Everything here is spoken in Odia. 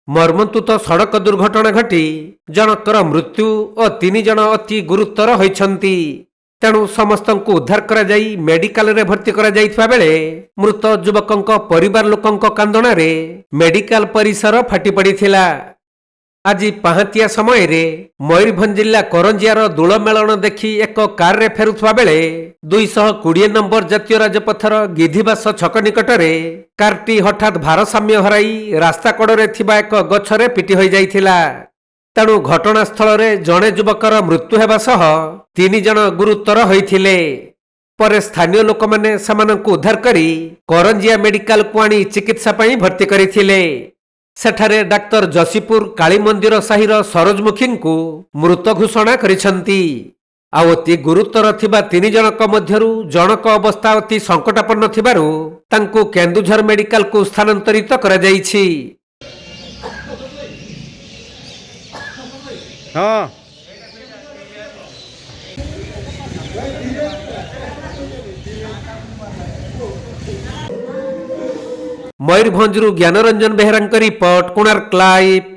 ମର୍ମନ୍ତୁଦ ସଡ଼କ ଦୁର୍ଘଟଣା ଘଟି ଜଣଙ୍କର ମୃତ୍ୟୁ ଓ 3 ଜଣ ଅତି ଗୁରୁତର ହୋଇଛନ୍ତି। ତେଣୁ ସମସ୍ତଙ୍କୁ ଉଦ୍ଧାର କରାଯାଇ ମେଡିକାଲରେ ଭର୍ତ୍ତି କରାଯାଇଥିବା ବେଳେ ମୃତ ଯୁବକଙ୍କ ପରିବାର ଲୋକଙ୍କ କାନ୍ଦଣାରେ ମେଡିକାଲ ପରିସର ଫାଟି ପଡ଼ିଥିଲା। ଆଜି ପାହାନ୍ତିଆ ସମୟରେ ମୟୂରଭଞ୍ଜ ଜିଲ୍ଲା କରଞ୍ଜିଆର ଦୋଳମେଳଣ ଦେଖି ଏକ କାରରେ ଫେରୁଥିବା ବେଳେ 220 ନମ୍ବର ଜାତୀୟ ରାଜପଥର ଗିଧିବାସ ଛକ ନିକଟରେ କାରଟି ହଠାତ୍ ଭାରସାମ୍ୟ ହରାଇ ରାସ୍ତା କଡ଼ରେ ଥିବା ଏକ ଗଛରେ ପିଟି ହୋଇଯାଇଥିଲା। ତେଣୁ ଘଟଣାସ୍ଥଳରେ ଜଣେ ଯୁବକର ମୃତ୍ୟୁ ହେବା ସହ 3 ଜଣ ଗୁରୁତର ହୋଇଥିଲେ। ପରେ ସ୍ଥାନୀୟ ଲୋକମାନେ ସେମାନଙ୍କୁ ଉଦ୍ଧାର କରି କରଞ୍ଜିଆ ମେଡିକାଲକୁ ଆଣି ଚିକିତ୍ସା ପାଇଁ ଭର୍ତ୍ତି କରିଥିଲେ। ସେଠାରେ ଡାକ୍ତର ଯଶୀପୁର କାଳୀମନ୍ଦିର ସାହିର ସରୋଜମୁଖୀଙ୍କୁ ମୃତ ଘୋଷଣା କରିଛନ୍ତି। ଆଉ ଅତି ଗୁରୁତର ଥିବା 3 ଜଣଙ୍କ ମଧ୍ୟରୁ ଜଣକ ଅବସ୍ଥା ଅତି ସଙ୍କଟାପନ୍ନ ଥିବାରୁ ତାଙ୍କୁ କେନ୍ଦୁଝର ମେଡିକାଲକୁ ସ୍ଥାନାନ୍ତରିତ କରାଯାଇଛି। ମୟୂରଭଞ୍ଜରୁ ଜ୍ଞାନରଞ୍ଜନ ବେହେରାଙ୍କ ରିପୋର୍ଟ, କୋଣାର୍କ ଲାଇଭ୍।